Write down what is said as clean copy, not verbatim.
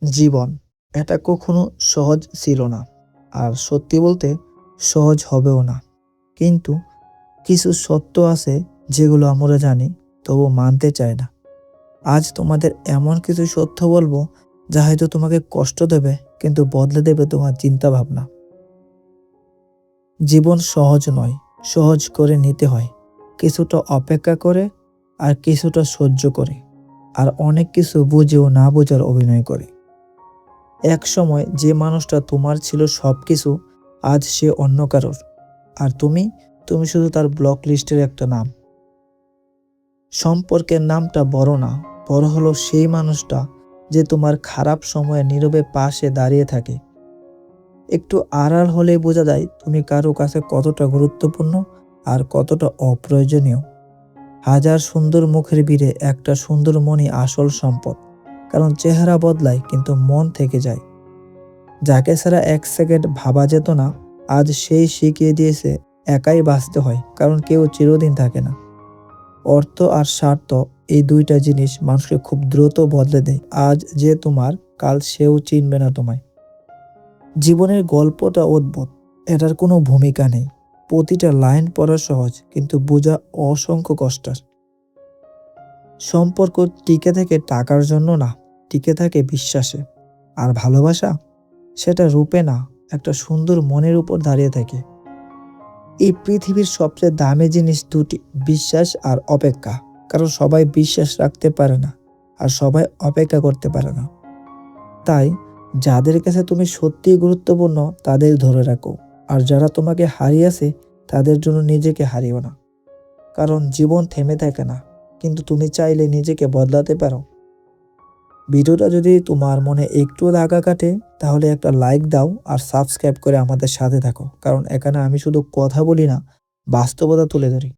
জীবন এটা কখনো সহজ ছিল না, আর সত্যি বলতে সহজ হবেও না। কিন্তু কিছু সত্য আছে যেগুলো আমরা জানি, তবু মানতে চাই না। আজ তোমাদের এমন কিছু সত্য বলবো যা হয়তো তোমাকে কষ্ট দেবে, কিন্তু বদলে দেবে তোমার চিন্তা ভাবনা। জীবন সহজ নয়, সহজ করে নিতে হয়। কিছুটা অপেক্ষা করে, আর কিছুটা সহ্য করে, আর অনেক কিছু বুঝেও না বোঝার অভিনয় করে। এক সময় যে মানুষটা তোমার ছিল সবকিছু, আজ সে অন্য কারোর। আর তুমি তুমি শুধু তার ব্লক লিস্টের একটা নাম। সম্পর্কের নামটা বড় না, বড় হলো সেই মানুষটা যে তোমার খারাপ সময়ে নীরবে পাশে দাঁড়িয়ে থাকে। একটু আড়াল হলেই বোঝা যায় তুমি কারো কাছে কতটা গুরুত্বপূর্ণ আর কতটা অপ্রয়োজনীয়। হাজার সুন্দর মুখের ভিড়ে একটা সুন্দর মনই আসল সম্পদ। কারণ চেহারা বদলায়, কিন্তু মন থেকে যায়। যাকে ছাড়া এক সেকেন্ড ভাবা যেত না, আজ সেই শিখিয়ে দিয়েছে একাই বাঁচতে হয়, কারণ কেউ চিরদিন থাকে না। অর্থ আর স্বার্থ, এই দুইটা জিনিস মানুষকে খুব দ্রুত বদলে দেয়। আজ যে তোমার, কাল সেও চিনবে না তোমায়। জীবনের গল্পটা অদ্ভুত, এটার কোনো ভূমিকা নেই। প্রতিটা লাইন পড়া সহজ, কিন্তু বোঝা অসংখ্য কষ্টের। সম্পর্ক টিকে থাকে টাকার জন্য না, টিকে থাকে বিশ্বাসে। আর ভালোবাসা, সেটা রূপে না, একটা সুন্দর মনের উপর দাঁড়িয়ে থাকে। এই পৃথিবীর সবচেয়ে দামি জিনিস দুটি: বিশ্বাস আর অপেক্ষা। কারণ সবাই বিশ্বাস রাখতে পারে না, আর সবাই অপেক্ষা করতে পারে না। তাই যাদের কাছে তুমি সত্যিই গুরুত্বপূর্ণ, তাদের ধরে রাখো। আর যারা তোমাকে হারিয়েছে, তাদের জন্য নিজেকে হারিও না। কারণ জীবন থেমে থাকে না, কিন্তু তুমি চাইলে নিজেকে বদলাতে পারো। ভিডিওটা যদি তোমার মনে একটু লাগা কাটে, তাহলে একটা লাইক দাও আর সাবস্ক্রাইব করে আমাদের সাথে থাকো। কারণ এখানে আমি শুধু কথা বলি না, বাস্তবতা তুলে ধরি।